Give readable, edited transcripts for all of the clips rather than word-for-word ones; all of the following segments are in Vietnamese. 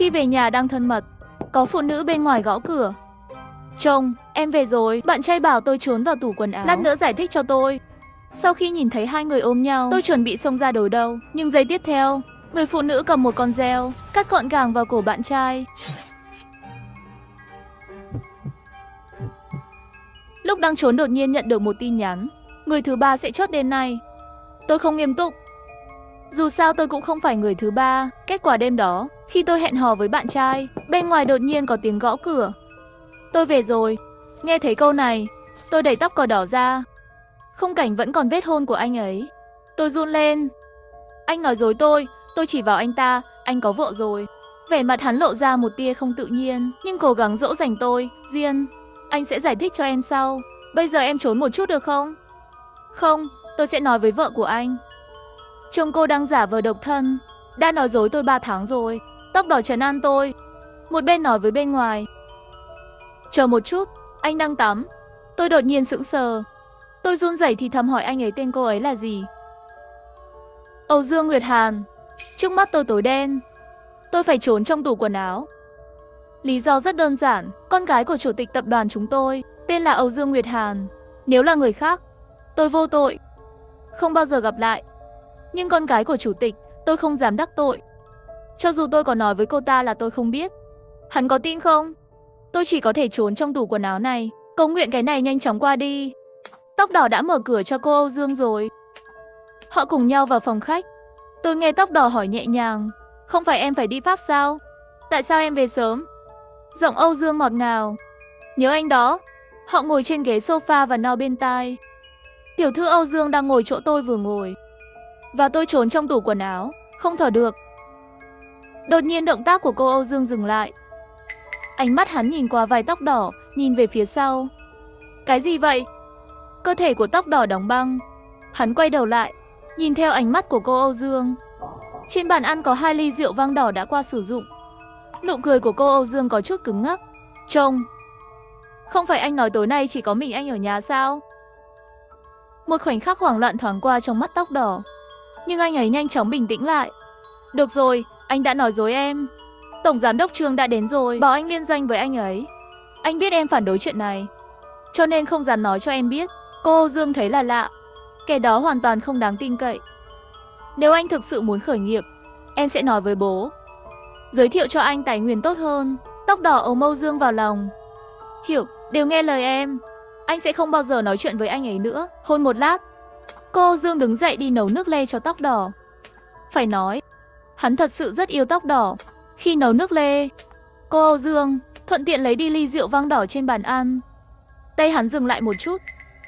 Khi về nhà đang thân mật, có phụ nữ bên ngoài gõ cửa. Chồng, em về rồi, bạn trai bảo tôi trốn vào tủ quần áo, lát nữa giải thích cho tôi. Sau khi nhìn thấy hai người ôm nhau, tôi chuẩn bị xông ra đối đầu, nhưng giây tiếp theo, người phụ nữ cầm một con dao, cắt gọn gàng vào cổ bạn trai. Lúc đang trốn đột nhiên nhận được một tin nhắn, người thứ ba sẽ chốt đêm nay. Tôi không nghiêm túc. Dù sao tôi cũng không phải người thứ ba. Kết quả đêm đó, khi tôi hẹn hò với bạn trai, bên ngoài đột nhiên có tiếng gõ cửa. Tôi về rồi. Nghe thấy câu này, tôi đẩy tóc cỏ đỏ ra. Khung cảnh vẫn còn vết hôn của anh ấy. Tôi run lên. Anh nói dối tôi chỉ vào anh ta, anh có vợ rồi. Vẻ mặt hắn lộ ra một tia không tự nhiên, nhưng cố gắng dỗ dành tôi, Diên. Anh sẽ giải thích cho em sau. Bây giờ em trốn một chút được không? Không, tôi sẽ nói với vợ của anh. Trông cô đang giả vờ độc thân. Đã nói dối tôi 3 tháng rồi. Tóc đỏ trấn an tôi. Một bên nói với bên ngoài. Chờ một chút, anh đang tắm. Tôi đột nhiên sững sờ. Tôi run rẩy thì thầm hỏi anh ấy tên cô ấy là gì. Âu Dương Nguyệt Hàn. Trước mắt tôi tối đen. Tôi phải trốn trong tủ quần áo. Lý do rất đơn giản, con gái của chủ tịch tập đoàn chúng tôi tên là Âu Dương Nguyệt Hàn. Nếu là người khác, tôi vô tội, không bao giờ gặp lại. Nhưng con gái của chủ tịch, tôi không dám đắc tội. Cho dù tôi có nói với cô ta là tôi không biết, hắn có tin không? Tôi chỉ có thể trốn trong tủ quần áo này, cầu nguyện cái này nhanh chóng qua đi. Tóc đỏ đã mở cửa cho cô Âu Dương rồi. Họ cùng nhau vào phòng khách. Tôi nghe tóc đỏ hỏi nhẹ nhàng, không phải em phải đi Pháp sao? Tại sao em về sớm? Giọng Âu Dương ngọt ngào. Nhớ anh đó. Họ ngồi trên ghế sofa và no bên tai. Tiểu thư Âu Dương đang ngồi chỗ tôi vừa ngồi. Và tôi trốn trong tủ quần áo, không thở được. Đột nhiên động tác của cô Âu Dương dừng lại. Ánh mắt hắn nhìn qua vai tóc đỏ, nhìn về phía sau. Cái gì vậy? Cơ thể của tóc đỏ đóng băng. Hắn quay đầu lại, nhìn theo ánh mắt của cô Âu Dương. Trên bàn ăn có 2 ly rượu vang đỏ đã qua sử dụng. Nụ cười của cô Âu Dương có chút cứng ngắc. Chồng, không phải anh nói tối nay chỉ có mình anh ở nhà sao? Một khoảnh khắc hoảng loạn thoáng qua trong mắt tóc đỏ. Nhưng anh ấy nhanh chóng bình tĩnh lại. Được rồi, anh đã nói dối em. Tổng giám đốc Trương đã đến rồi, bảo anh liên doanh với anh ấy. Anh biết em phản đối chuyện này, cho nên không dám nói cho em biết. Cô Âu Dương thấy là lạ. Kẻ đó hoàn toàn không đáng tin cậy. Nếu anh thực sự muốn khởi nghiệp, em sẽ nói với bố, giới thiệu cho anh tài nguyên tốt hơn. Tóc đỏ ôm Âu Dương vào lòng. Hiểu, đều nghe lời em. Anh sẽ không bao giờ nói chuyện với anh ấy nữa. Hôn một lát. Cô Âu Dương đứng dậy đi nấu nước lê cho tóc đỏ. Phải nói, hắn thật sự rất yêu tóc đỏ. Khi nấu nước lê, cô Âu Dương thuận tiện lấy đi ly rượu vang đỏ trên bàn ăn. Tay hắn dừng lại một chút.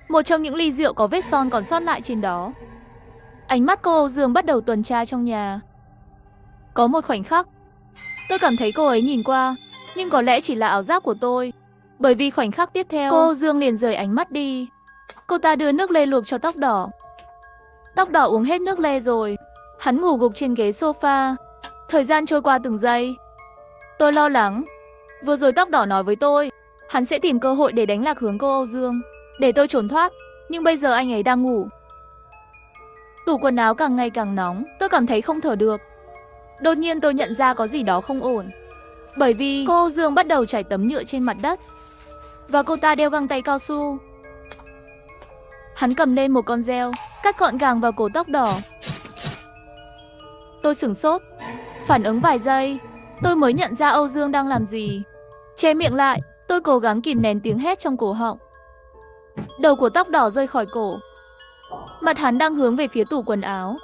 Một trong những ly rượu có vết son còn sót lại trên đó. Ánh mắt cô Âu Dương bắt đầu tuần tra trong nhà. Có một khoảnh khắc, tôi cảm thấy cô ấy nhìn qua, nhưng có lẽ chỉ là ảo giác của tôi. Bởi vì khoảnh khắc tiếp theo, cô Âu Dương liền rời ánh mắt đi. Cô ta đưa nước lê luộc cho tóc đỏ. Tóc đỏ uống hết nước lê rồi. Hắn ngủ gục trên ghế sofa. Thời gian trôi qua từng giây. Tôi lo lắng. Vừa rồi tóc đỏ nói với tôi, hắn sẽ tìm cơ hội để đánh lạc hướng cô Âu Dương, để tôi trốn thoát. Nhưng bây giờ anh ấy đang ngủ. Tủ quần áo càng ngày càng nóng. Tôi cảm thấy không thở được. Đột nhiên tôi nhận ra có gì đó không ổn. Bởi vì cô Âu Dương bắt đầu trải tấm nhựa trên mặt đất. Và cô ta đeo găng tay cao su. Hắn cầm lên một con dao, cắt gọn gàng vào cổ tóc đỏ. Tôi sửng sốt. Phản ứng vài giây, tôi mới nhận ra Âu Dương đang làm gì. Che miệng lại, tôi cố gắng kìm nén tiếng hét trong cổ họng. Đầu của tóc đỏ rơi khỏi cổ. Mặt hắn đang hướng về phía tủ quần áo.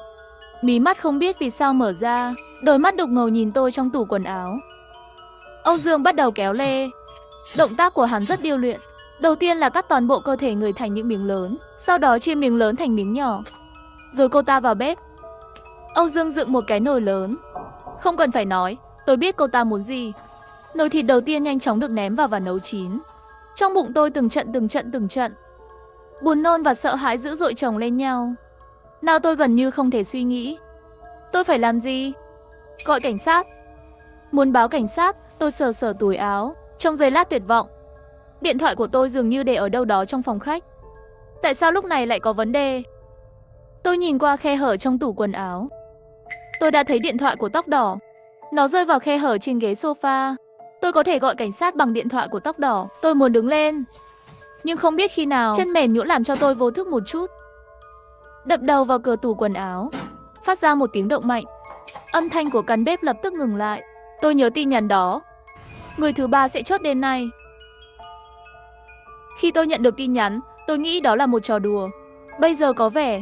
Mí mắt không biết vì sao mở ra. Đôi mắt đục ngầu nhìn tôi trong tủ quần áo. Âu Dương bắt đầu kéo lê. Động tác của hắn rất điêu luyện. Đầu tiên là cắt toàn bộ cơ thể người thành những miếng lớn, sau đó chia miếng lớn thành miếng nhỏ. Rồi cô ta vào bếp. Âu Dương dựng một cái nồi lớn. Không cần phải nói, tôi biết cô ta muốn gì. Nồi thịt đầu tiên nhanh chóng được ném vào và nấu chín. Trong bụng tôi từng trận. Buồn nôn và sợ hãi dữ dội chồng lên nhau. Nào tôi gần như không thể suy nghĩ. Tôi phải làm gì? Gọi cảnh sát. Muốn báo cảnh sát, tôi sờ túi áo. Trong giây lát tuyệt vọng, điện thoại của tôi dường như để ở đâu đó trong phòng khách. Tại sao lúc này lại có vấn đề? Tôi nhìn qua khe hở trong tủ quần áo. Tôi đã thấy điện thoại của tóc đỏ. Nó rơi vào khe hở trên ghế sofa. Tôi có thể gọi cảnh sát bằng điện thoại của tóc đỏ. Tôi muốn đứng lên, nhưng không biết khi nào chân mềm nhũn làm cho tôi vô thức một chút. Đập đầu vào cửa tủ quần áo, phát ra một tiếng động mạnh. Âm thanh của căn bếp lập tức ngừng lại. Tôi nhớ tin nhắn đó. Người thứ ba sẽ chốt đêm nay. Khi tôi nhận được tin nhắn, tôi nghĩ đó là một trò đùa. Bây giờ có vẻ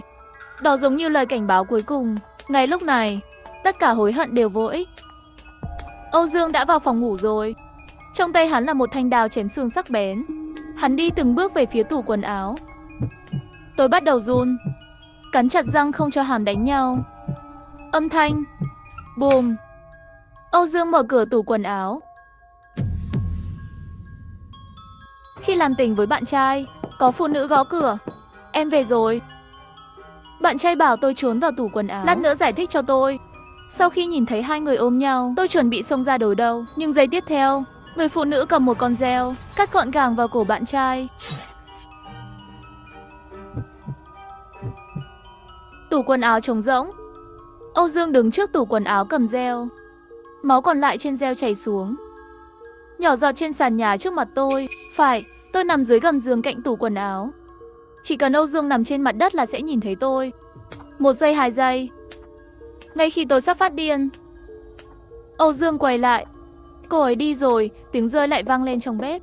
đó giống như lời cảnh báo cuối cùng. Ngay lúc này, tất cả hối hận đều vô ích. Âu Dương đã vào phòng ngủ rồi. Trong tay hắn là một thanh đao chém xương sắc bén. Hắn đi từng bước về phía tủ quần áo. Tôi bắt đầu run, cắn chặt răng không cho hàm đánh nhau. Âm thanh bùm. Âu Dương mở cửa tủ quần áo. Khi làm tình với bạn trai, có phụ nữ gõ cửa. Em về rồi. Bạn trai bảo tôi trốn vào tủ quần áo, lát nữa giải thích cho tôi. Sau khi nhìn thấy hai người ôm nhau, tôi chuẩn bị xông ra đối đầu. Nhưng giây tiếp theo, người phụ nữ cầm một con dao, cắt gọn gàng vào cổ bạn trai. Tủ quần áo trống rỗng. Âu Dương đứng trước tủ quần áo cầm dao. Máu còn lại trên dao chảy xuống, nhỏ giọt trên sàn nhà trước mặt tôi. Phải, tôi nằm dưới gầm giường cạnh tủ quần áo. Chỉ cần Âu Dương nằm trên mặt đất là sẽ nhìn thấy tôi. 1 giây, 2 giây. Ngay khi tôi sắp phát điên, Âu Dương quay lại. Cô ấy đi rồi, tiếng rơi lại vang lên trong bếp.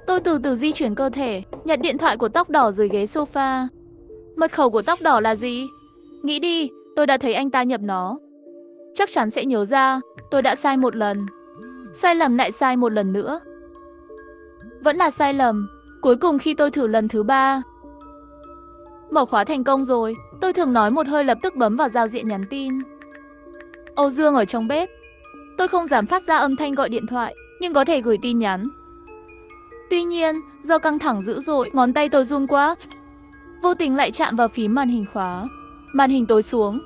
Tôi từ từ di chuyển cơ thể, nhặt điện thoại của tóc đỏ dưới ghế sofa. Mật khẩu của tóc đỏ là gì? Nghĩ đi, tôi đã thấy anh ta nhập nó. Chắc chắn sẽ nhớ ra, tôi đã sai một lần. Sai lầm lại sai một lần nữa. Vẫn là sai lầm. Cuối cùng khi tôi thử lần thứ 3, mở khóa thành công rồi. Tôi thường nói một hơi lập tức bấm vào giao diện nhắn tin. Âu Dương ở trong bếp. Tôi không dám phát ra âm thanh gọi điện thoại, nhưng có thể gửi tin nhắn. Tuy nhiên, do căng thẳng dữ dội, ngón tay tôi run quá. Vô tình lại chạm vào phím màn hình khóa. Màn hình tối xuống.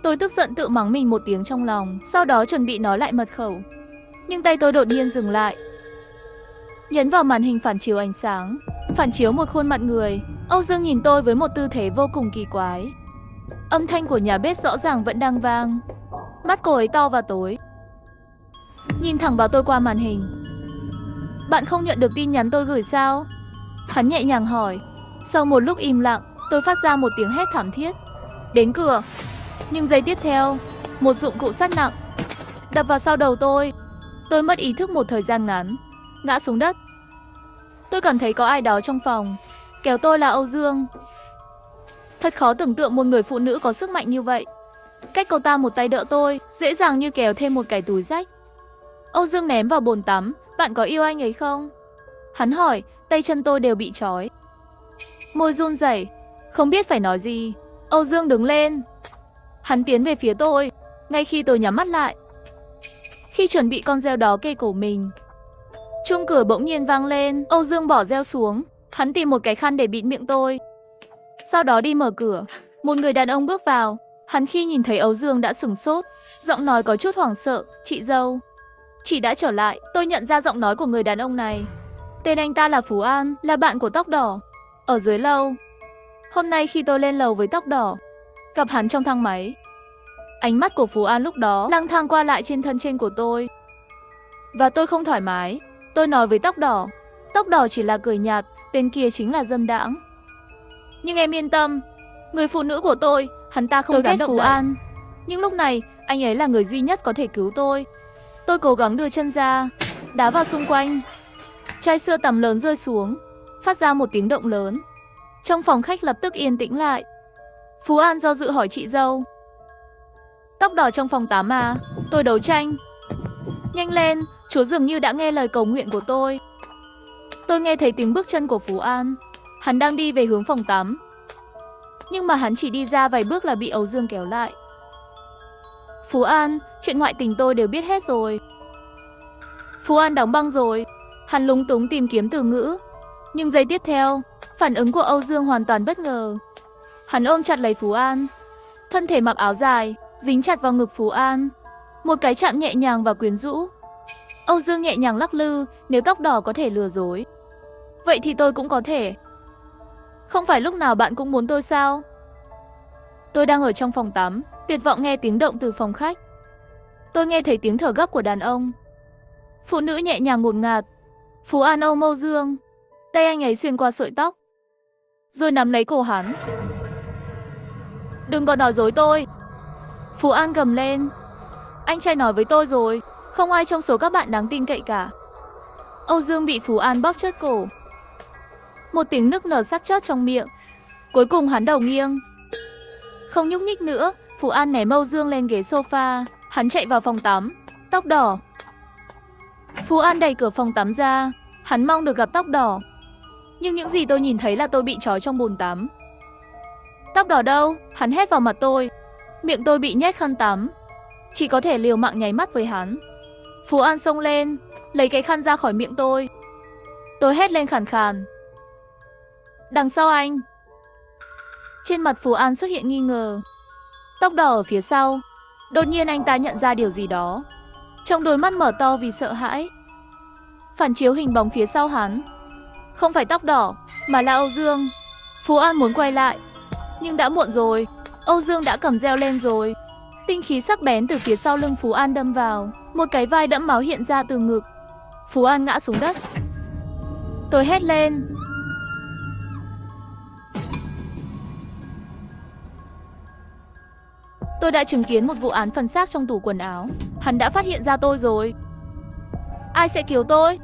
Tôi tức giận tự mắng mình một tiếng trong lòng, sau đó chuẩn bị nói lại mật khẩu. Nhưng tay tôi đột nhiên dừng lại. Nhấn vào màn hình phản chiếu ánh sáng, phản chiếu một khuôn mặt người. Âu Dương nhìn tôi với một tư thế vô cùng kỳ quái. Âm thanh của nhà bếp rõ ràng vẫn đang vang. Mắt cô ấy to và tối, nhìn thẳng vào tôi qua màn hình. Bạn không nhận được tin nhắn tôi gửi sao? Hắn nhẹ nhàng hỏi. Sau một lúc im lặng, tôi phát ra một tiếng hét thảm thiết. Đến cửa. Nhưng giây tiếp theo, một dụng cụ sắt nặng đập vào sau đầu tôi. Tôi mất ý thức một thời gian ngắn, ngã xuống đất. Tôi cảm thấy có ai đó trong phòng. Kéo tôi là Âu Dương. Thật khó tưởng tượng một người phụ nữ có sức mạnh như vậy. Cách cô ta một tay đỡ tôi, dễ dàng như kéo thêm một cái túi rách. Âu Dương ném vào bồn tắm. Bạn có yêu anh ấy không? Hắn hỏi, tay chân tôi đều bị trói. Môi run rẩy, không biết phải nói gì. Âu Dương đứng lên. Hắn tiến về phía tôi, ngay khi tôi nhắm mắt lại. Khi chuẩn bị con dao đó kê cổ mình, chuông cửa bỗng nhiên vang lên. Âu Dương bỏ dao xuống. Hắn tìm một cái khăn để bịt miệng tôi, sau đó đi mở cửa. Một người đàn ông bước vào. Hắn khi nhìn thấy Âu Dương đã sửng sốt, giọng nói có chút hoảng sợ. Chị dâu, chị đã trở lại. Tôi nhận ra giọng nói của người đàn ông này. Tên anh ta là Phú An, là bạn của tóc đỏ ở dưới lầu. Hôm nay khi tôi lên lầu với tóc đỏ, gặp hắn trong thang máy. Ánh mắt của Phú An lúc đó lang thang qua lại trên thân trên của tôi, và tôi không thoải mái. Tôi nói với tóc đỏ. Tóc đỏ chỉ là cười nhạt. Tên kia chính là dâm đãng. Nhưng em yên tâm, người phụ nữ của tôi, hắn ta không dám động Phú An. Nhưng lúc này, anh ấy là người duy nhất có thể cứu tôi. Tôi cố gắng đưa chân ra, đá vào xung quanh. Chai sữa tắm lớn rơi xuống, phát ra một tiếng động lớn. Trong phòng khách lập tức yên tĩnh lại. Phú An do dự hỏi chị dâu. Tóc đỏ trong phòng tắm à? Tôi đấu tranh. Nhanh lên, Chúa dường như đã nghe lời cầu nguyện của tôi. Tôi nghe thấy tiếng bước chân của Phú An. Hắn đang đi về hướng phòng tắm. Nhưng mà hắn chỉ đi ra vài bước là bị Âu Dương kéo lại. Phú An, chuyện ngoại tình tôi đều biết hết rồi. Phú An đóng băng rồi. Hắn lúng túng tìm kiếm từ ngữ. Nhưng giây tiếp theo, phản ứng của Âu Dương hoàn toàn bất ngờ. Hắn ôm chặt lấy Phú An. Thân thể mặc áo dài, dính chặt vào ngực Phú An. Một cái chạm nhẹ nhàng và quyến rũ. Âu Dương nhẹ nhàng lắc lư. Nếu tóc đỏ có thể lừa dối, vậy thì tôi cũng có thể. Không phải lúc nào bạn cũng muốn tôi sao? Tôi đang ở trong phòng tắm, tuyệt vọng nghe tiếng động từ phòng khách. Tôi nghe thấy tiếng thở gấp của đàn ông. Phụ nữ nhẹ nhàng ngột ngạt. Phú An ôm Âu Dương. Tay anh ấy xuyên qua sợi tóc, rồi nắm lấy cổ hắn. Đừng có nói dối tôi. Phú An gầm lên. Anh trai nói với tôi rồi, không ai trong số các bạn đáng tin cậy cả. Âu Dương bị Phú An bóp chớt cổ. Một tiếng nức nở sắc chót trong miệng. Cuối cùng hắn đầu nghiêng, không nhúc nhích nữa. Phú An ném Âu Dương lên ghế sofa. Hắn chạy vào phòng tắm. Tóc đỏ. Phú An đẩy cửa phòng tắm ra. Hắn mong được gặp tóc đỏ, nhưng những gì tôi nhìn thấy là tôi bị trói trong bồn tắm. Tóc đỏ đâu? Hắn hét vào mặt tôi. Miệng tôi bị nhét khăn tắm, chỉ có thể liều mạng nháy mắt với hắn. Phú An xông lên, lấy cái khăn ra khỏi miệng tôi. Tôi hét lên khàn khàn. Đằng sau anh. Trên mặt Phú An xuất hiện nghi ngờ. Tóc đỏ ở phía sau. Đột nhiên anh ta nhận ra điều gì đó. Trong đôi mắt mở to vì sợ hãi. Phản chiếu hình bóng phía sau hắn. Không phải tóc đỏ, mà là Âu Dương. Phú An muốn quay lại, nhưng đã muộn rồi. Âu Dương đã cầm reo lên rồi. Tinh khí sắc bén từ phía sau lưng Phú An đâm vào. Một cái vai đẫm máu hiện ra từ ngực. Phú An ngã xuống đất. Tôi hét lên. Tôi đã chứng kiến một vụ án phân xác trong tủ quần áo. Hắn đã phát hiện ra tôi rồi. Ai sẽ cứu tôi?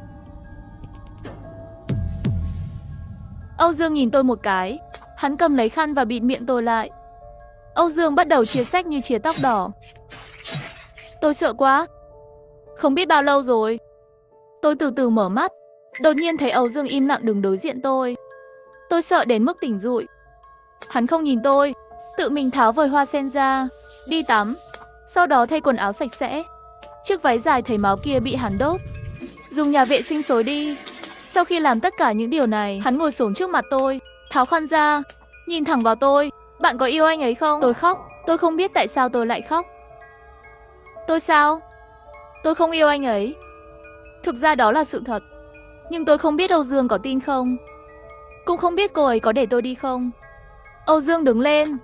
Âu Dương nhìn tôi một cái. Hắn cầm lấy khăn và bịt miệng tôi lại. Âu Dương bắt đầu chia xách như chia tóc đỏ. Tôi sợ quá. Không biết bao lâu rồi. Tôi từ từ mở mắt. Đột nhiên thấy Âu Dương im lặng đứng đối diện tôi. Tôi sợ đến mức tỉnh rụi. Hắn không nhìn tôi, tự mình tháo vòi hoa sen ra, đi tắm, sau đó thay quần áo sạch sẽ. Chiếc váy dài thấy máu kia bị hắn đốt, dùng nhà vệ sinh xối đi. Sau khi làm tất cả những điều này, hắn ngồi xổm trước mặt tôi, tháo khăn ra, nhìn thẳng vào tôi. Bạn có yêu anh ấy không? Tôi khóc. Tôi không biết tại sao tôi lại khóc. Tôi sao? Tôi không yêu anh ấy. Thực ra đó là sự thật. Nhưng tôi không biết Âu Dương có tin không. Cũng không biết cô ấy có để tôi đi không. Âu Dương đứng lên.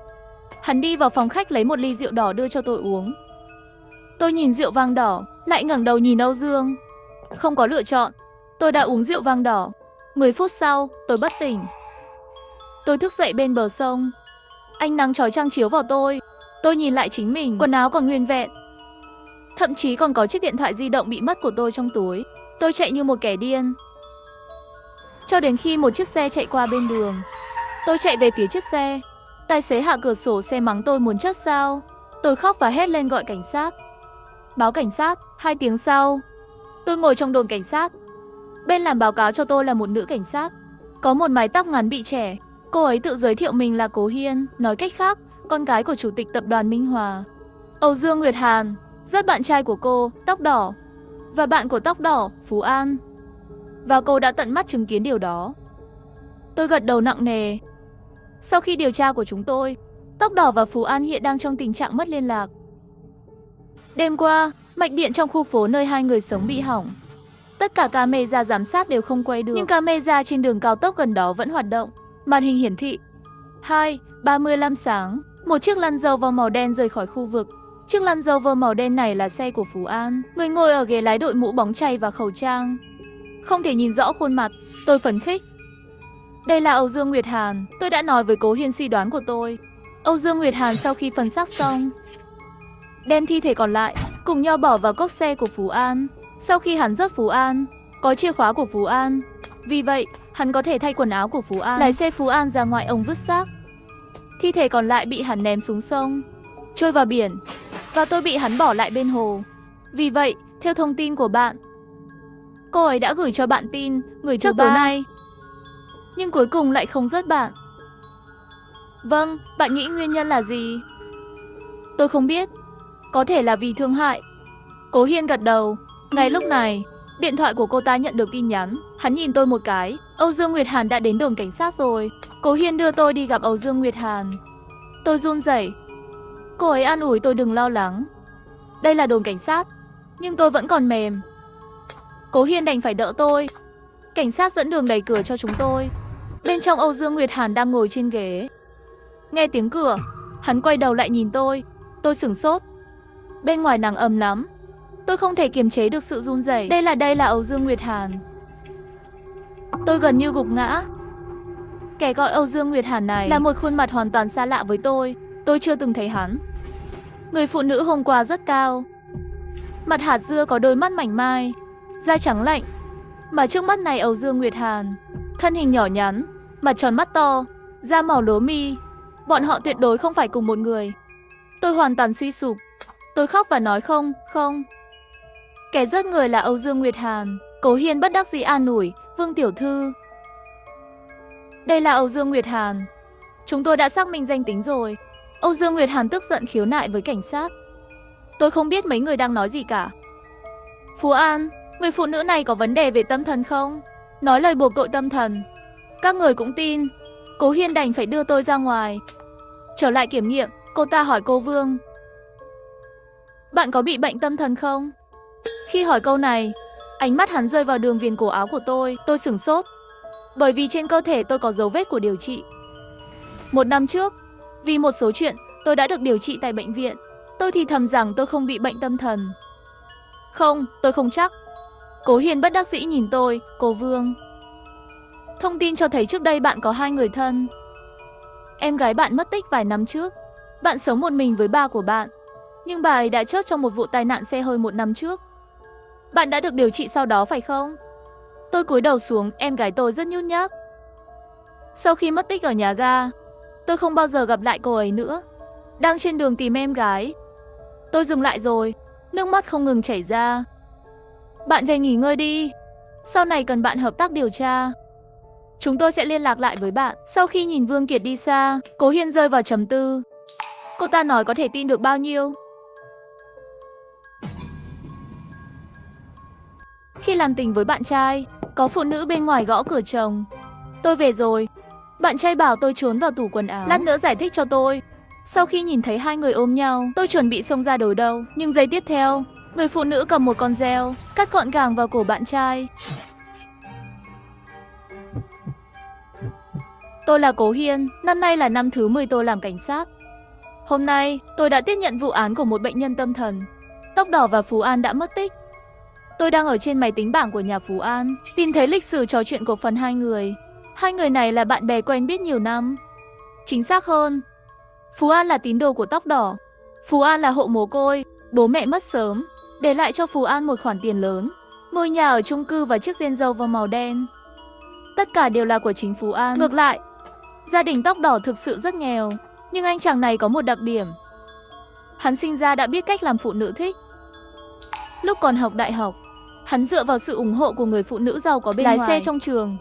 Hắn đi vào phòng khách lấy một ly rượu đỏ đưa cho tôi uống. Tôi nhìn rượu vang đỏ, lại ngẩng đầu nhìn Âu Dương. Không có lựa chọn, tôi đã uống rượu vang đỏ. 10 phút sau, tôi bất tỉnh. Tôi thức dậy bên bờ sông. Ánh nắng chói chang chiếu vào tôi. Tôi nhìn lại chính mình, quần áo còn nguyên vẹn. Thậm chí còn có chiếc điện thoại di động bị mất của tôi trong túi. Tôi chạy như một kẻ điên, cho đến khi một chiếc xe chạy qua bên đường. Tôi chạy về phía chiếc xe. Tài xế hạ cửa sổ xe mắng tôi muốn chết sao. Tôi khóc và hét lên gọi cảnh sát. Báo cảnh sát. 2 tiếng sau, tôi ngồi trong đồn cảnh sát. Bên làm báo cáo cho tôi là một nữ cảnh sát, có một mái tóc ngắn bị trẻ. Cô ấy tự giới thiệu mình là Cố Hiên, nói cách khác, con gái của chủ tịch tập đoàn Minh Hòa, Âu Dương Nguyệt Hàn, rất bạn trai của cô, tóc đỏ, và bạn của tóc đỏ, Phú An. Và cô đã tận mắt chứng kiến điều đó. Tôi gật đầu nặng nề. Sau khi điều tra của chúng tôi, tóc đỏ và Phú An hiện đang trong tình trạng mất liên lạc. Đêm qua, mạch điện trong khu phố nơi hai người sống bị hỏng. Tất cả camera giám sát đều không quay được, nhưng camera trên đường cao tốc gần đó vẫn hoạt động. Màn hình hiển thị 2:35 sáng, một chiếc Land Rover màu đen rời khỏi khu vực. Chiếc Land Rover màu đen này là xe của Phú An. Người ngồi ở ghế lái đội mũ bóng chày và khẩu trang, không thể nhìn rõ khuôn mặt. Tôi phấn khích. Đây là Âu Dương Nguyệt Hàn. Tôi đã nói với Cố Hiên suy đoán của tôi. Âu Dương Nguyệt Hàn sau khi phân xác xong, đem thi thể còn lại cùng nhau bỏ vào cốp xe của Phú An. Sau khi hắn rớt Phú An, có chìa khóa của Phú An. Vì vậy, hắn có thể thay quần áo của Phú An, lái xe Phú An ra ngoài ông vứt xác. Thi thể còn lại bị hắn ném xuống sông, trôi vào biển, và tôi bị hắn bỏ lại bên hồ. Vì vậy, theo thông tin của bạn, cô ấy đã gửi cho bạn tin gửi trước tối nay, nhưng cuối cùng lại không rớt bạn. Vâng, bạn nghĩ nguyên nhân là gì? Tôi không biết. Có thể là vì thương hại. Cố Hiên gật đầu. Ngay lúc này, điện thoại của cô ta nhận được tin nhắn. Hắn nhìn tôi một cái. Âu Dương Nguyệt Hàn đã đến đồn cảnh sát rồi. Cố Hiên đưa tôi đi gặp Âu Dương Nguyệt Hàn. Tôi run rẩy. Cô ấy an ủi tôi đừng lo lắng. Đây là đồn cảnh sát. Nhưng tôi vẫn còn mềm. Cố Hiên đành phải đỡ tôi. Cảnh sát dẫn đường đẩy cửa cho chúng tôi. Bên trong Âu Dương Nguyệt Hàn đang ngồi trên ghế. Nghe tiếng cửa, hắn quay đầu lại nhìn tôi. Tôi sửng sốt. Bên ngoài nắng ấm lắm, Tôi không thể kiềm chế được sự run rẩy. Đây là Âu Dương Nguyệt Hàn. Tôi gần như gục ngã. Kẻ gọi Âu Dương Nguyệt Hàn này là một khuôn mặt hoàn toàn xa lạ với tôi chưa từng thấy hắn. Người phụ nữ hôm qua rất cao, mặt hạt dưa, có đôi mắt mảnh mai, da trắng lạnh. Mà trước mắt này Âu Dương Nguyệt Hàn, thân hình nhỏ nhắn, mặt tròn mắt to, da màu lúa mi. Bọn họ tuyệt đối không phải cùng một người. Tôi hoàn toàn suy sụp. Tôi khóc và nói không. Kẻ giết người là Âu Dương Nguyệt Hàn. Cố Hiên bất đắc dĩ an ủi, Vương tiểu thư. Đây là Âu Dương Nguyệt Hàn. Chúng tôi đã xác minh danh tính rồi. Âu Dương Nguyệt Hàn tức giận khiếu nại với cảnh sát. Tôi không biết mấy người đang nói gì cả. Phú An, người phụ nữ này có vấn đề về tâm thần không? Nói lời buộc tội tâm thần. Các người cũng tin. Cố Hiên đành phải đưa tôi ra ngoài. Trở lại kiểm nghiệm, cô ta hỏi cô Vương. Bạn có bị bệnh tâm thần không? Khi hỏi câu này, ánh mắt hắn rơi vào đường viền cổ áo của tôi sửng sốt. Bởi vì trên cơ thể tôi có dấu vết của điều trị. 1 năm trước, vì một số chuyện, tôi đã được điều trị tại bệnh viện. Tôi thì thầm rằng tôi không bị bệnh tâm thần. Không, tôi không chắc. Cố Hiên bất đắc dĩ nhìn tôi, cô Vương. Thông tin cho thấy trước đây bạn có 2 người thân. Em gái bạn mất tích vài năm trước. Bạn sống một mình với ba của bạn. Nhưng bà ấy đã chết trong một vụ tai nạn xe hơi 1 năm trước. Bạn đã được điều trị sau đó phải không? Tôi cúi đầu xuống, em gái tôi rất nhút nhát. Sau khi mất tích ở nhà ga, tôi không bao giờ gặp lại cô ấy nữa. Đang trên đường tìm em gái, tôi dừng lại rồi, nước mắt không ngừng chảy ra. Bạn về nghỉ ngơi đi. Sau này cần bạn hợp tác điều tra. Chúng tôi sẽ liên lạc lại với bạn. Sau khi nhìn Vương Kiệt đi xa, Cố Hiên rơi vào trầm tư. Cô ta nói có thể tin được bao nhiêu? Khi làm tình với bạn trai, có phụ nữ bên ngoài gõ cửa chồng. Tôi về rồi. Bạn trai bảo tôi trốn vào tủ quần áo. Lát nữa giải thích cho tôi. Sau khi nhìn thấy 2 người ôm nhau, tôi chuẩn bị xông ra đối đầu. Nhưng giây tiếp theo, người phụ nữ cầm một con dao, cắt gọn gàng vào cổ bạn trai. Tôi là Cố Hiên, năm nay là năm thứ 10 tôi làm cảnh sát. Hôm nay, tôi đã tiếp nhận vụ án của một bệnh nhân tâm thần. Tóc Đỏ và Phú An đã mất tích. Tôi đang ở trên máy tính bảng của nhà Phú An, tìm thấy lịch sử trò chuyện của phần 2 người. 2 người này là bạn bè quen biết nhiều năm. Chính xác hơn, Phú An là tín đồ của Tóc Đỏ. Phú An là hộ mồ côi, bố mẹ mất sớm, để lại cho Phú An một khoản tiền lớn, ngôi nhà ở chung cư và chiếc Range Rover màu đen. Tất cả đều là của chính Phú An. Ngược lại, gia đình Tóc Đỏ thực sự rất nghèo, nhưng anh chàng này có một đặc điểm. Hắn sinh ra đã biết cách làm phụ nữ thích. Lúc còn học đại học, hắn dựa vào sự ủng hộ của người phụ nữ giàu có bên ngoài, lái xe trong trường,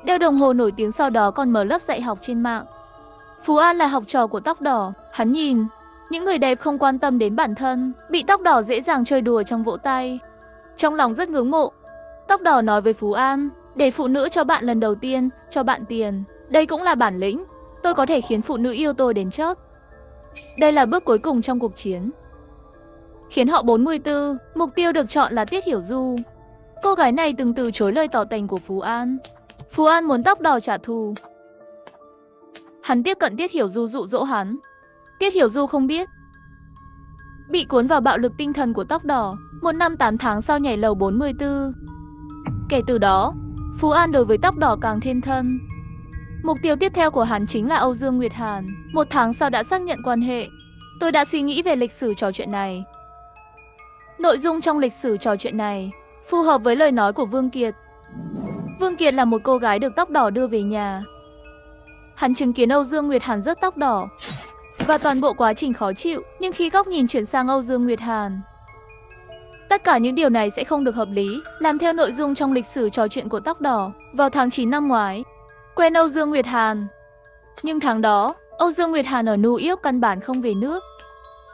đeo đồng hồ nổi tiếng, sau đó còn mở lớp dạy học trên mạng. Phú An là học trò của Tóc Đỏ. Hắn nhìn những người đẹp không quan tâm đến bản thân, bị Tóc Đỏ dễ dàng chơi đùa trong vỗ tay. Trong lòng rất ngưỡng mộ, Tóc Đỏ nói với Phú An, để phụ nữ cho bạn lần đầu tiên, cho bạn tiền. Đây cũng là bản lĩnh. Tôi có thể khiến phụ nữ yêu tôi đến chết. Đây là bước cuối cùng trong cuộc chiến. Khiến họ 44, mục tiêu được chọn là Tiết Hiểu Du. Cô gái này từng từ chối lời tỏ tình của Phú An. Phú An muốn Tóc Đỏ trả thù. Hắn tiếp cận Tiết Hiểu Du dụ dỗ hắn. Tiết Hiểu Du không biết. Bị cuốn vào bạo lực tinh thần của Tóc Đỏ, 1 năm 8 tháng sau nhảy lầu 44. Kể từ đó, Phú An đối với Tóc Đỏ càng thêm thân. Mục tiêu tiếp theo của hắn chính là Âu Dương Nguyệt Hàn. 1 tháng sau đã xác nhận quan hệ. Tôi đã suy nghĩ về lịch sử trò chuyện này. Nội dung trong lịch sử trò chuyện này phù hợp với lời nói của Vương Kiệt. Vương Kiệt là một cô gái được Tóc Đỏ đưa về nhà. Hắn chứng kiến Âu Dương Nguyệt Hàn rớt Tóc Đỏ và toàn bộ quá trình khó chịu, nhưng khi góc nhìn chuyển sang Âu Dương Nguyệt Hàn, tất cả những điều này sẽ không được hợp lý. Làm theo nội dung trong lịch sử trò chuyện của Tóc Đỏ, vào tháng 9 năm ngoái, quen Âu Dương Nguyệt Hàn. Nhưng tháng đó, Âu Dương Nguyệt Hàn ở New York căn bản không về nước.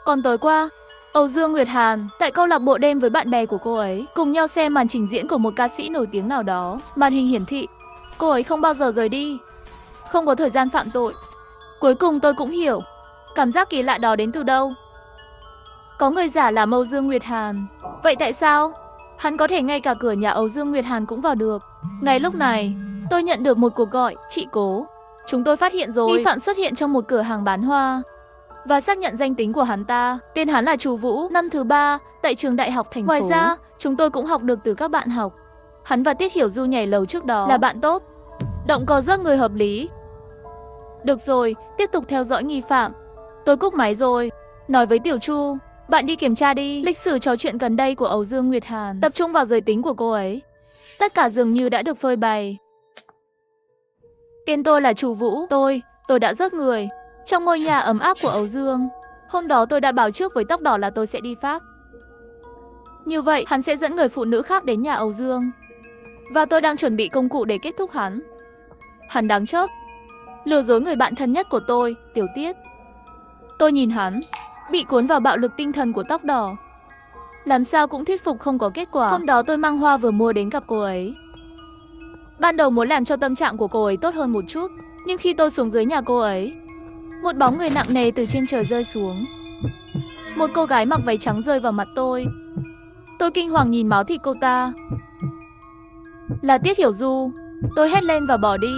Còn tối qua, Âu Dương Nguyệt Hàn tại câu lạc bộ đêm với bạn bè của cô ấy, cùng nhau xem màn trình diễn của một ca sĩ nổi tiếng nào đó. Màn hình hiển thị, cô ấy không bao giờ rời đi, không có thời gian phạm tội. Cuối cùng tôi cũng hiểu, cảm giác kỳ lạ đó đến từ đâu. Có người giả làm Âu Dương Nguyệt Hàn. Vậy tại sao hắn có thể ngay cả cửa nhà Âu Dương Nguyệt Hàn cũng vào được? Ngay lúc này, tôi nhận được một cuộc gọi. Chị Cố, chúng tôi phát hiện rồi, nghi phạm xuất hiện trong một cửa hàng bán hoa. và xác nhận danh tính của hắn ta. Tên hắn là Chu Vũ, năm thứ 3 tại trường đại học thành phố. Ngoài ra, chúng tôi cũng học được từ các bạn học. Hắn và Tiết Hiểu Du nhảy lầu trước đó là bạn tốt. Động cơ giấc người hợp lý. Được rồi, tiếp tục theo dõi nghi phạm. Tôi cúp máy rồi. Nói với Tiểu Chu, bạn đi kiểm tra đi lịch sử trò chuyện gần đây của Âu Dương Nguyệt Hàn, tập trung vào giới tính của cô ấy. Tất cả dường như đã được phơi bày. Tên tôi là Chu Vũ. Tôi đã giết người trong ngôi nhà ấm áp của Âu Dương. Hôm đó tôi đã báo trước với Tóc Đỏ là tôi sẽ đi Pháp. Như vậy, hắn sẽ dẫn người phụ nữ khác đến nhà Âu Dương. Và tôi đang chuẩn bị công cụ để kết thúc hắn. Hắn đáng chết. Lừa dối người bạn thân nhất của tôi, Tiểu Tiết. Tôi nhìn hắn, bị cuốn vào bạo lực tinh thần của Tóc Đỏ. Làm sao cũng thuyết phục không có kết quả. Hôm đó tôi mang hoa vừa mua đến gặp cô ấy. Ban đầu muốn làm cho tâm trạng của cô ấy tốt hơn một chút. Nhưng khi tôi xuống dưới nhà cô ấy, một bóng người nặng nề từ trên trời rơi xuống. Một cô gái mặc váy trắng rơi vào mặt tôi. Tôi kinh hoàng nhìn máu thịt cô ta. Là Tiết Hiểu Du. Tôi hét lên và bỏ đi.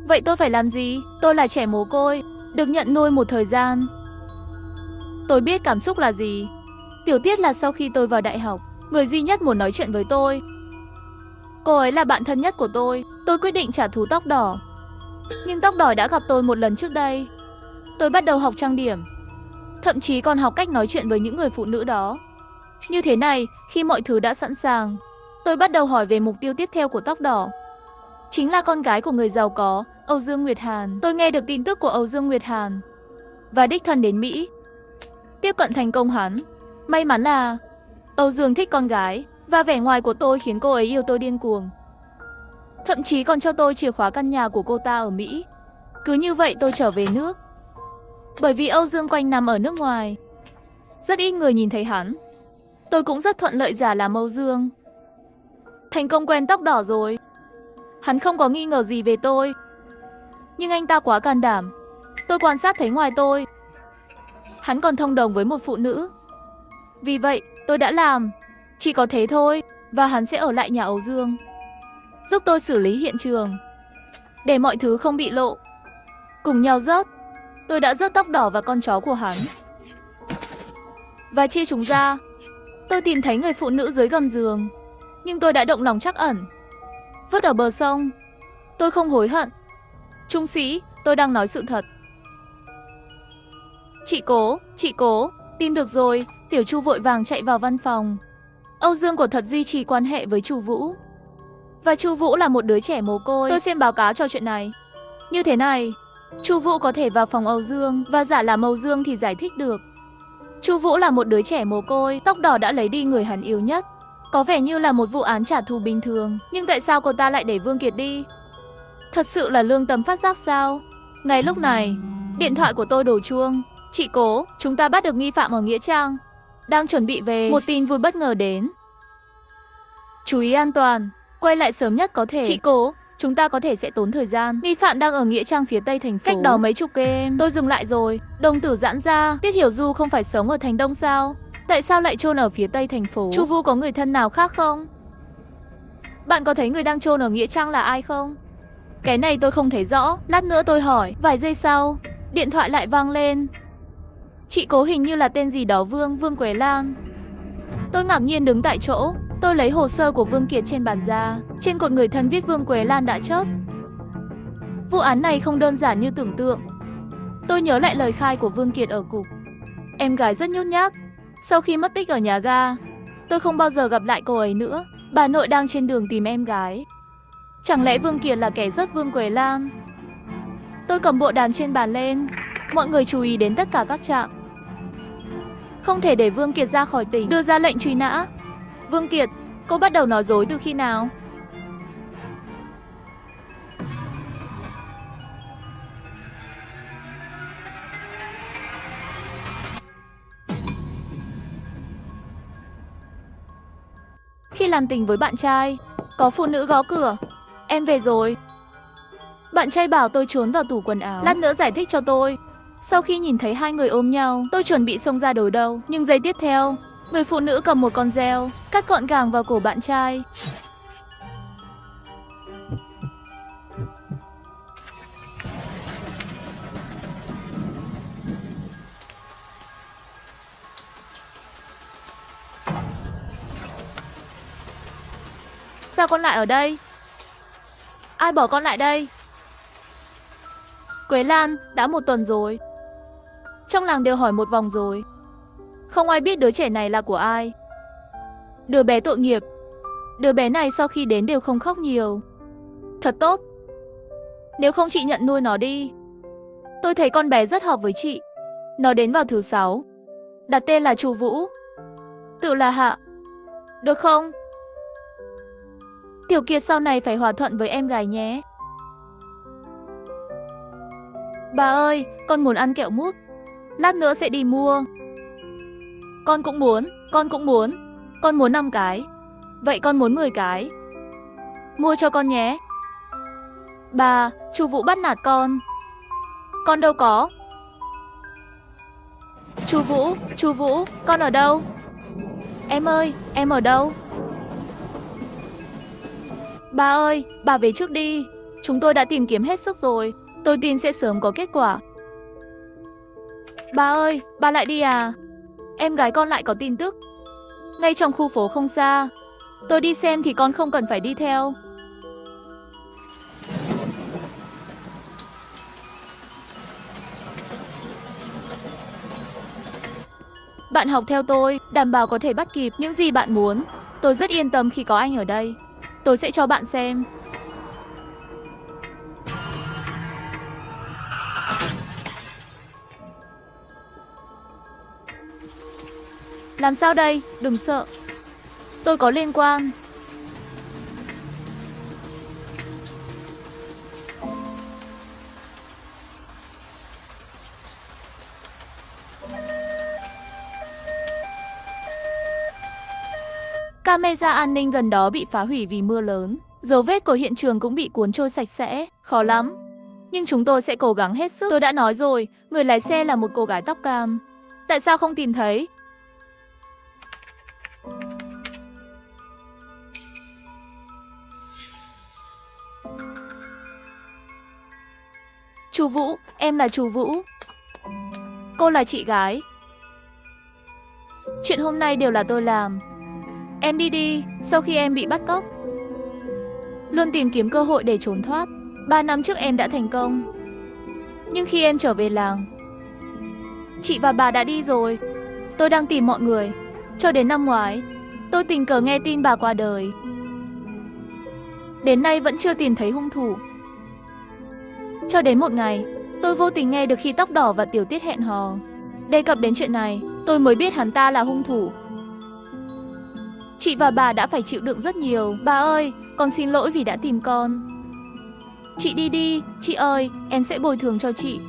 Vậy tôi phải làm gì? Tôi là trẻ mồ côi, được nhận nuôi một thời gian. Tôi biết cảm xúc là gì. Tiểu Tiết là sau khi tôi vào đại học, người duy nhất muốn nói chuyện với tôi. Cô ấy là bạn thân nhất của tôi quyết định trả thù Tóc Đỏ. Nhưng Tóc Đỏ đã gặp tôi một lần trước đây. Tôi bắt đầu học trang điểm, thậm chí còn học cách nói chuyện với những người phụ nữ đó. Như thế này, khi mọi thứ đã sẵn sàng, tôi bắt đầu hỏi về mục tiêu tiếp theo của Tóc Đỏ. Chính là con gái của người giàu có, Âu Dương Nguyệt Hàn. Tôi nghe được tin tức của Âu Dương Nguyệt Hàn và đích thân đến Mỹ. Tiếp cận thành công hắn. May mắn là Âu Dương thích con gái và vẻ ngoài của tôi khiến cô ấy yêu tôi điên cuồng. Thậm chí còn cho tôi chìa khóa căn nhà của cô ta ở Mỹ. Cứ như vậy tôi trở về nước. Bởi vì Âu Dương quanh năm ở nước ngoài, rất ít người nhìn thấy hắn. Tôi cũng rất thuận lợi giả làm Âu Dương. Thành công quen Tóc Đỏ rồi. Hắn không có nghi ngờ gì về tôi. Nhưng anh ta quá can đảm. Tôi quan sát thấy ngoài tôi, hắn còn thông đồng với một phụ nữ. Vì vậy, tôi đã làm. Chỉ có thế thôi. Và hắn sẽ ở lại nhà Âu Dương, giúp tôi xử lý hiện trường, để mọi thứ không bị lộ. Cùng nhau rớt. Tôi đã rớt Tóc Đỏ và con chó của hắn và chia chúng ra. Tôi tìm thấy người phụ nữ dưới gầm giường, nhưng tôi đã động lòng trắc ẩn, vứt ở bờ sông. Tôi không hối hận. Trung sĩ, tôi đang nói sự thật. Chị cố, tìm được rồi. Tiểu Chu vội vàng chạy vào văn phòng. Âu Dương quả thật duy trì quan hệ với Chu Vũ. Và Chu Vũ là một đứa trẻ mồ côi. Tôi xem báo cáo cho chuyện này. Như thế này, Chu Vũ có thể vào phòng Âu Dương và giả làm Âu Dương thì giải thích được. Chu Vũ là một đứa trẻ mồ côi, Tóc Đỏ đã lấy đi người hắn yêu nhất. Có vẻ như là một vụ án trả thù bình thường, nhưng tại sao cô ta lại để Vương Kiệt đi? Thật sự là lương tâm phát giác sao? Ngay lúc này, điện thoại của tôi đổ chuông. Chị Cố, chúng ta bắt được nghi phạm ở Nghĩa Trang. Đang chuẩn bị về. Một tin vui bất ngờ đến. Chú ý an toàn, quay lại sớm nhất có thể. Chị Cố, chúng ta có thể sẽ tốn thời gian. Nghi phạm đang ở Nghĩa Trang phía tây thành phố, cách đó mấy chục km. Tôi dừng lại rồi. Đồng tử giãn ra. Tiết Hiểu Du không phải sống ở thành Đông sao? Tại sao lại chôn ở phía tây thành phố? Chu Vũ có người thân nào khác không? Bạn có thấy người đang chôn ở Nghĩa Trang là ai không? Cái này tôi không thấy rõ. Lát nữa tôi hỏi. Vài giây sau, điện thoại lại vang lên. Chị Cố, hình như là tên gì đó Vương Quế Lan. Tôi ngạc nhiên đứng tại chỗ. Tôi lấy hồ sơ của Vương Kiệt trên bàn ra. Trên cột người thân viết Vương Quế Lan đã chết. Vụ án này không đơn giản như tưởng tượng. Tôi nhớ lại lời khai của Vương Kiệt ở cục. Em gái rất nhút nhát. Sau khi mất tích ở nhà ga, tôi không bao giờ gặp lại cô ấy nữa. Bà nội đang trên đường tìm em gái. Chẳng lẽ Vương Kiệt là kẻ giết Vương Quế Lan? Tôi cầm bộ đàm trên bàn lên. Mọi người chú ý đến tất cả các trạm. Không thể để Vương Kiệt ra khỏi tỉnh. Đưa ra lệnh truy nã. Vương Kiệt, cô bắt đầu nói dối từ khi nào? Khi làm tình với bạn trai, có phụ nữ gõ cửa. Em về rồi. Bạn trai bảo tôi trốn vào tủ quần áo. Lát nữa giải thích cho tôi. Sau khi nhìn thấy hai người ôm nhau, tôi chuẩn bị xông ra đối đầu. Nhưng giây tiếp theo, người phụ nữ cầm một con dao, cắt gọn gàng vào cổ bạn trai. Sao con lại ở đây? Ai bỏ con lại đây? Quế Lan, đã 1 tuần rồi. Trong làng đều hỏi một vòng rồi. Không ai biết đứa trẻ này là của ai. Đứa bé tội nghiệp. Đứa bé này sau khi đến đều không khóc nhiều. Thật tốt. Nếu không chị nhận nuôi nó đi. Tôi thấy con bé rất hợp với chị. Nó đến vào thứ 6. Đặt tên là Chu Vũ. Tự là Hạ. Được không? Tiểu Kiệt sau này phải hòa thuận với em gái nhé. Bà ơi, con muốn ăn kẹo mút. Lát nữa sẽ đi mua. Con cũng muốn. Con muốn 5 cái. Vậy con muốn 10 cái. Mua cho con nhé. Bà, Chu Vũ bắt nạt con. Con đâu có. Chu Vũ, con ở đâu? Em ơi, em ở đâu? Bà ơi, bà về trước đi. Chúng tôi đã tìm kiếm hết sức rồi. Tôi tin sẽ sớm có kết quả. Bà ơi, bà lại đi à? Em gái con lại có tin tức. Ngay trong khu phố không xa. Tôi đi xem thì con không cần phải đi theo. Bạn học theo tôi, đảm bảo có thể bắt kịp những gì bạn muốn. Tôi rất yên tâm khi có anh ở đây. Tôi sẽ cho bạn xem. Làm sao đây? Đừng sợ. Tôi có liên quan. Camera an ninh gần đó bị phá hủy vì mưa lớn. Dấu vết của hiện trường cũng bị cuốn trôi sạch sẽ. Khó lắm. Nhưng chúng tôi sẽ cố gắng hết sức. Tôi đã nói rồi, người lái xe là một cô gái tóc cam. Tại sao không tìm thấy? Chu Vũ, em là Chu Vũ. Cô là chị gái. Chuyện hôm nay đều là tôi làm. Em đi đi, sau khi em bị bắt cóc. Luôn tìm kiếm cơ hội để trốn thoát. 3 năm trước em đã thành công. Nhưng khi em trở về làng, chị và bà đã đi rồi. Tôi đang tìm mọi người. Cho đến năm ngoái, tôi tình cờ nghe tin bà qua đời. Đến nay vẫn chưa tìm thấy hung thủ. Cho đến một ngày, tôi vô tình nghe được khi Tóc Đỏ và Tiểu Tiết hẹn hò. Đề cập đến chuyện này, tôi mới biết hắn ta là hung thủ. Chị và bà đã phải chịu đựng rất nhiều. Bà ơi, con xin lỗi vì đã tìm con. Chị đi đi, chị ơi, em sẽ bồi thường cho chị.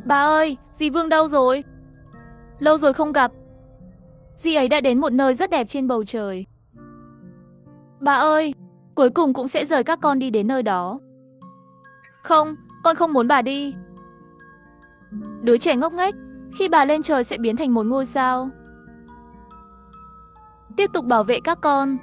Bà ơi, dì Vương đâu rồi? Lâu rồi không gặp. Dì ấy đã đến một nơi rất đẹp trên bầu trời. Bà ơi, cuối cùng cũng sẽ rời các con đi đến nơi đó. Không, con không muốn bà đi. Đứa trẻ ngốc nghếch, khi bà lên trời sẽ biến thành một ngôi sao. Tiếp tục bảo vệ các con.